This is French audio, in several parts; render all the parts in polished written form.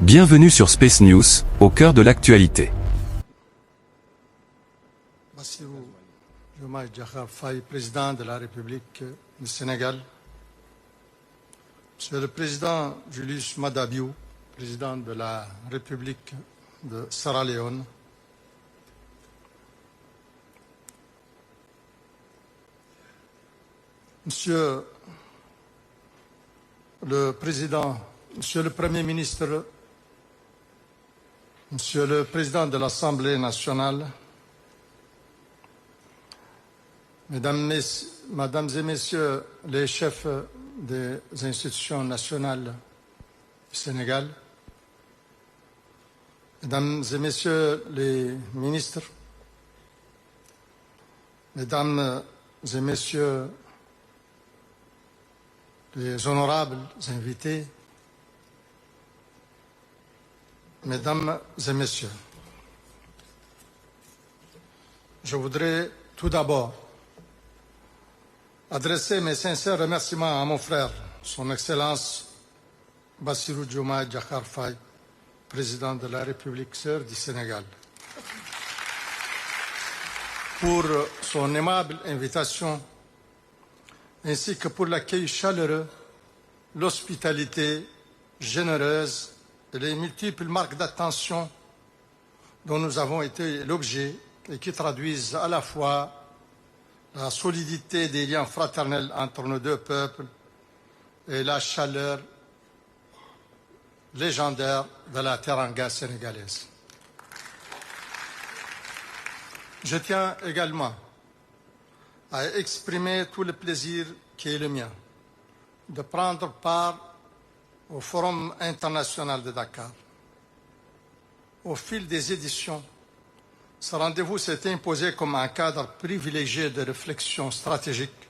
Bienvenue sur Space News, au cœur de l'actualité. Bassirou Diomaye Diakhar Faye, président de la République du Sénégal. Monsieur le président Julius Maada Bio, président de la République de Sierra Leone. Monsieur le Président, Monsieur le Premier ministre, Monsieur le Président de l'Assemblée nationale, Mesdames et Messieurs les chefs des institutions nationales du Sénégal, Mesdames et Messieurs les ministres, Mesdames et Messieurs les honorables invités, Mesdames et Messieurs, je voudrais tout d'abord adresser mes sincères remerciements à mon frère, Son Excellence Bassirou Diomaye Diakhar Faye, président de la République sœur du Sénégal, pour son aimable invitation ainsi que pour l'accueil chaleureux, l'hospitalité généreuse et les multiples marques d'attention dont nous avons été l'objet et qui traduisent à la fois la solidité des liens fraternels entre nos deux peuples et la chaleur légendaire de la teranga sénégalaise. Je tiens également à exprimer tout le plaisir qui est le mien de prendre part au Forum international de Dakar. Au fil des éditions, ce rendez-vous s'est imposé comme un cadre privilégié de réflexion stratégique,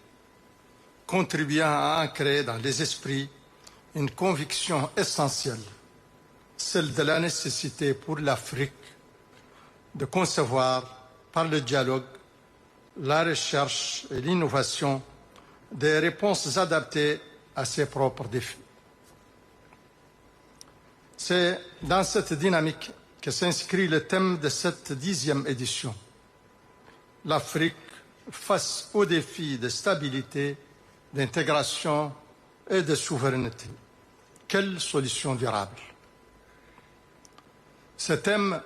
contribuant à ancrer dans les esprits une conviction essentielle, celle de la nécessité pour l'Afrique de concevoir par le dialogue, la recherche et l'innovation des réponses adaptées à ses propres défis. C'est dans cette dynamique que s'inscrit le thème de cette 10e édition. L'Afrique face aux défis de stabilité, d'intégration et de souveraineté. Quelle solution durable? Ce thème,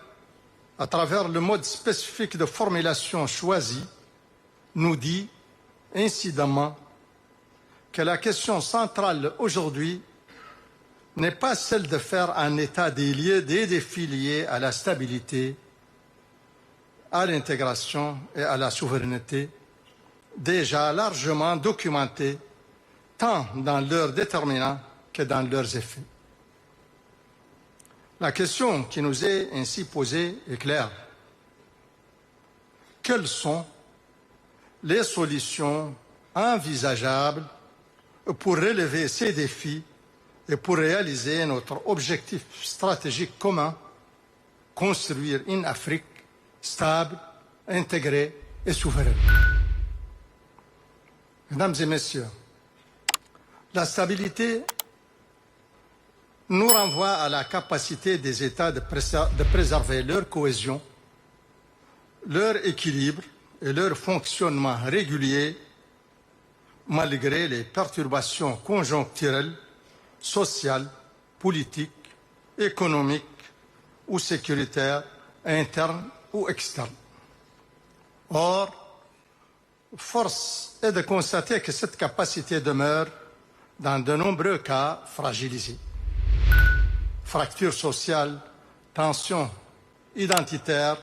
à travers le mode spécifique de formulation choisi, nous dit incidemment que la question centrale aujourd'hui n'est pas celle de faire un état des lieux des défis liés à la stabilité, à l'intégration et à la souveraineté, déjà largement documentés tant dans leurs déterminants que dans leurs effets. La question qui nous est ainsi posée est claire. Quelles sont les solutions envisageables pour relever ces défis et pour réaliser notre objectif stratégique commun, construire une Afrique stable, intégrée et souveraine? Mesdames et Messieurs, la stabilité nous renvoie à la capacité des États de préserver leur cohésion, leur équilibre et leur fonctionnement régulier malgré les perturbations conjoncturelles, sociales, politiques, économiques ou sécuritaires, internes ou externes. Or, force est de constater que cette capacité demeure, dans de nombreux cas, fragilisée. Fractures sociales, tensions identitaires,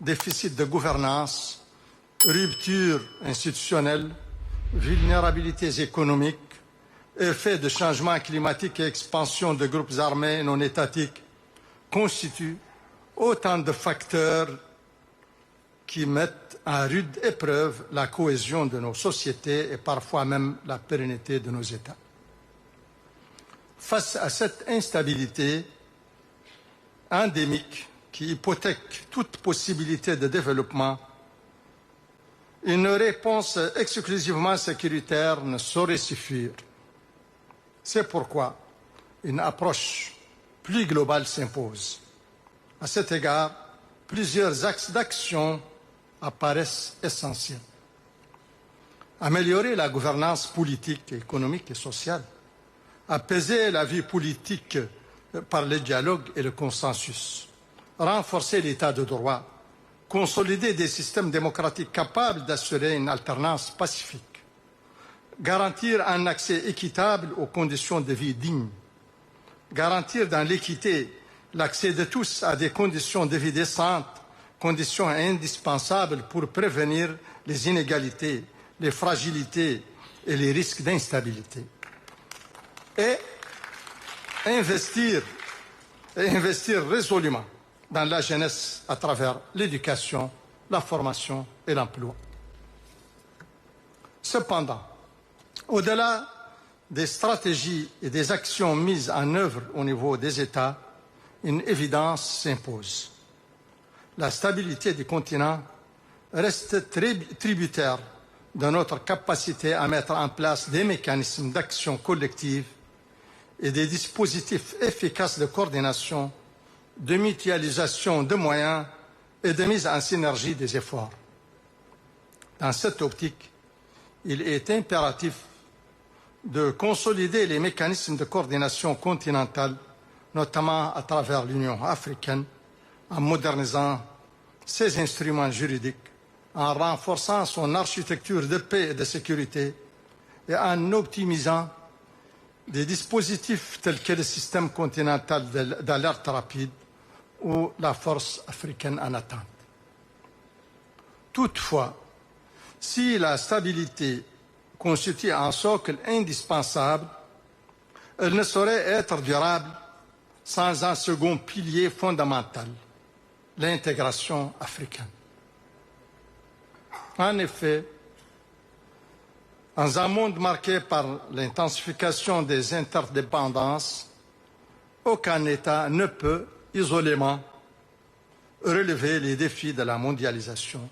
déficit de gouvernance, rupture institutionnelle, vulnérabilités économiques, effets de changement climatique et expansion de groupes armés non étatiques constituent autant de facteurs qui mettent à rude épreuve la cohésion de nos sociétés et parfois même la pérennité de nos États. Face à cette instabilité endémique qui hypothèque toute possibilité de développement, une réponse exclusivement sécuritaire ne saurait suffire. C'est pourquoi une approche plus globale s'impose. À cet égard, plusieurs axes d'action apparaissent essentiels. Améliorer la gouvernance politique, économique et sociale, apaiser la vie politique par le dialogue et le consensus, renforcer l'état de droit, consolider des systèmes démocratiques capables d'assurer une alternance pacifique, garantir un accès équitable aux conditions de vie dignes, garantir dans l'équité l'accès de tous à des conditions de vie décentes, conditions indispensables pour prévenir les inégalités, les fragilités et les risques d'instabilité. Et investir résolument dans la jeunesse à travers l'éducation, la formation et l'emploi. Cependant, au-delà des stratégies et des actions mises en œuvre au niveau des États, une évidence s'impose. La stabilité du continent reste tributaire de notre capacité à mettre en place des mécanismes d'action collective et des dispositifs efficaces de coordination, de mutualisation de moyens et de mise en synergie des efforts. Dans cette optique, il est impératif de consolider les mécanismes de coordination continentale, notamment à travers l'Union africaine, en modernisant ses instruments juridiques, en renforçant son architecture de paix et de sécurité et en optimisant des dispositifs tels que le système continental d'alerte rapide ou la force africaine en attente. Toutefois, si la stabilité constitue un socle indispensable, elle ne saurait être durable sans un second pilier fondamental, l'intégration africaine. En effet, dans un monde marqué par l'intensification des interdépendances, aucun État ne peut isolément relever les défis de la mondialisation,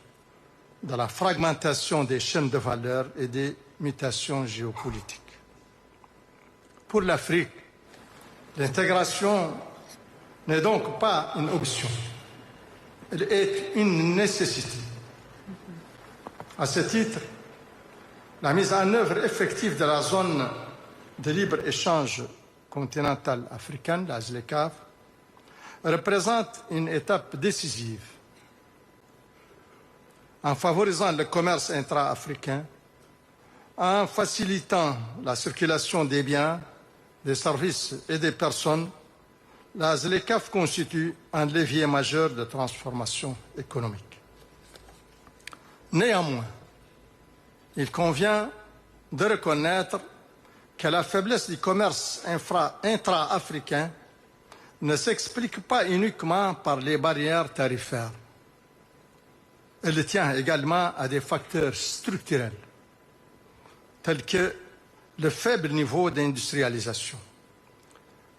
de la fragmentation des chaînes de valeur et des mutations géopolitiques. Pour l'Afrique, l'intégration n'est donc pas une option, elle est une nécessité. À ce titre, la mise en œuvre effective de la zone de libre-échange continentale africaine, la ZLECAf, représente une étape décisive en favorisant le commerce intra-africain, en facilitant la circulation des biens, des services et des personnes. La ZLECAf constitue un levier majeur de transformation économique. Néanmoins, il convient de reconnaître que la faiblesse du commerce intra-africain ne s'explique pas uniquement par les barrières tarifaires. Elle tient également à des facteurs structurels, tels que le faible niveau d'industrialisation,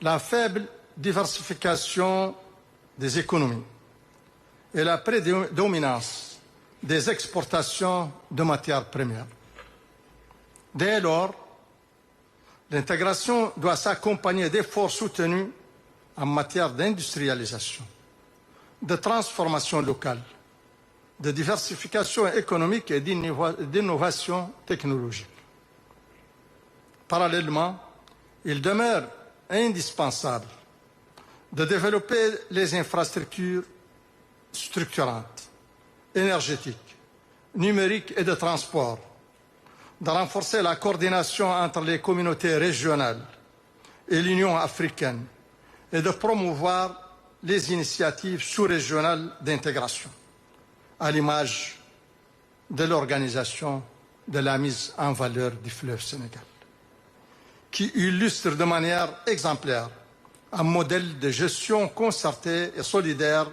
la faible diversification des économies et la prédominance des exportations de matières premières. Dès lors, l'intégration doit s'accompagner d'efforts soutenus en matière d'industrialisation, de transformation locale, de diversification économique et d'innovation technologique. Parallèlement, il demeure indispensable de développer les infrastructures structurantes, énergétiques, numériques et de transport, de renforcer la coordination entre les communautés régionales et l'Union africaine et de promouvoir les initiatives sous-régionales d'intégration, à l'image de l'organisation de la mise en valeur du fleuve Sénégal, qui illustre de manière exemplaire un modèle de gestion concertée et solidaire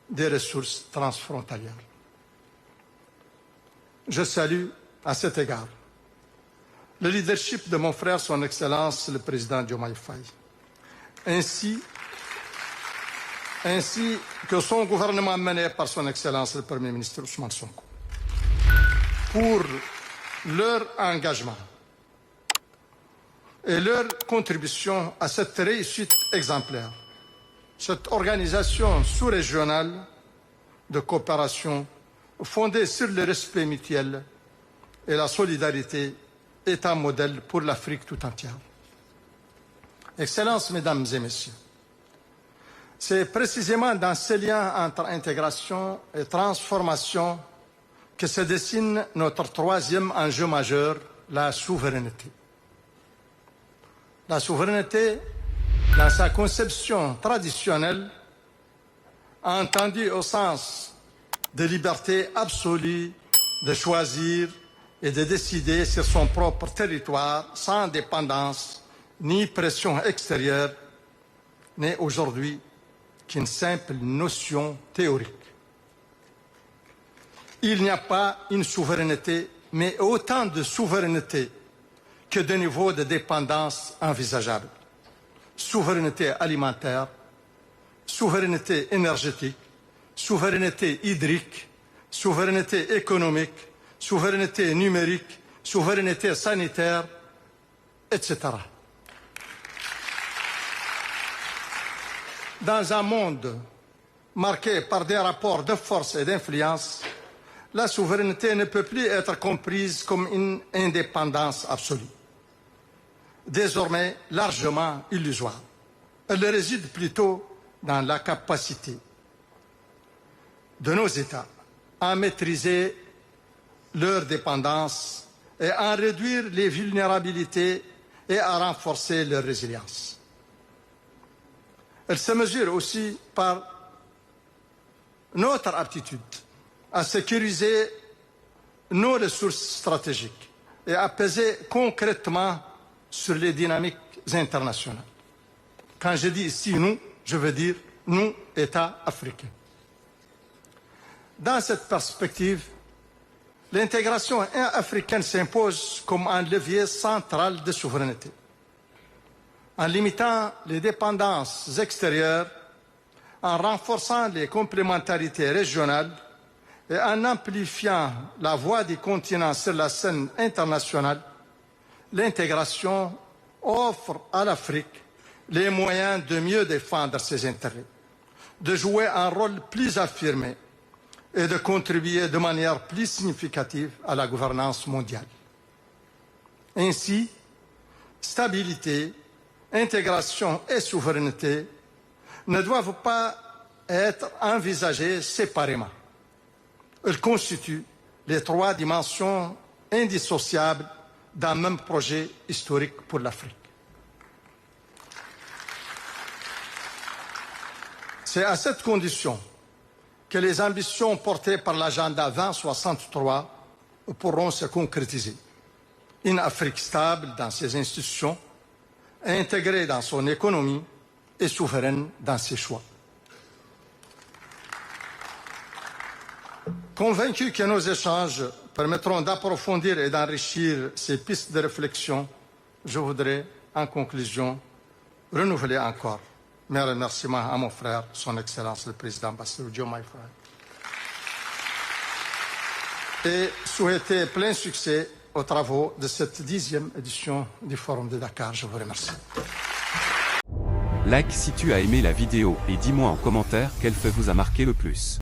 des ressources transfrontalières. Je salue à cet égard le leadership de mon frère, son Excellence le Président Diomaye Faye, ainsi que son gouvernement mené par son Excellence le Premier ministre Ousmane Sonko, pour leur engagement et leur contribution à cette réussite exemplaire. Cette organisation sous-régionale de coopération fondée sur le respect mutuel et la solidarité est un modèle pour l'Afrique tout entière. Excellences, Mesdames et Messieurs, c'est précisément dans ces liens entre intégration et transformation que se dessine notre troisième enjeu majeur, la souveraineté. La souveraineté, dans sa conception traditionnelle, entendue au sens de liberté absolue de choisir et de décider sur son propre territoire sans dépendance ni pression extérieure, n'est aujourd'hui qu'une simple notion théorique. Il n'y a pas une souveraineté, mais autant de souveraineté que de niveaux de dépendance envisageables. Souveraineté alimentaire, souveraineté énergétique, souveraineté hydrique, souveraineté économique, souveraineté numérique, souveraineté sanitaire, etc. Dans un monde marqué par des rapports de force et d'influence, la souveraineté ne peut plus être comprise comme une indépendance absolue, désormais largement illusoire. Elle réside plutôt dans la capacité de nos États à maîtriser leur dépendance et à réduire les vulnérabilités et à renforcer leur résilience. Elle se mesure aussi par notre aptitude à sécuriser nos ressources stratégiques et à peser concrètement sur les dynamiques internationales. Quand je dis ici nous, je veux dire nous, États africains. Dans cette perspective, l'intégration africaine s'impose comme un levier central de souveraineté. En limitant les dépendances extérieures, en renforçant les complémentarités régionales et en amplifiant la voix du continent sur la scène internationale, l'intégration offre à l'Afrique les moyens de mieux défendre ses intérêts, de jouer un rôle plus affirmé et de contribuer de manière plus significative à la gouvernance mondiale. Ainsi, stabilité, intégration et souveraineté ne doivent pas être envisagées séparément. Elles constituent les trois dimensions indissociables d'un même projet historique pour l'Afrique. C'est à cette condition que les ambitions portées par l'agenda 2063 pourront se concrétiser. Une Afrique stable dans ses institutions, intégrée dans son économie et souveraine dans ses choix. Convaincu que nos échanges permettront d'approfondir et d'enrichir ces pistes de réflexion, je voudrais, en conclusion, renouveler encore mes remerciements à mon frère, son Excellence le Président Bassirou Diomaye Faye, et souhaiter plein succès aux travaux de cette 10e édition du Forum de Dakar. Je vous remercie. Like si tu as aimé la vidéo et dis-moi en commentaire quel fait vous a marqué le plus.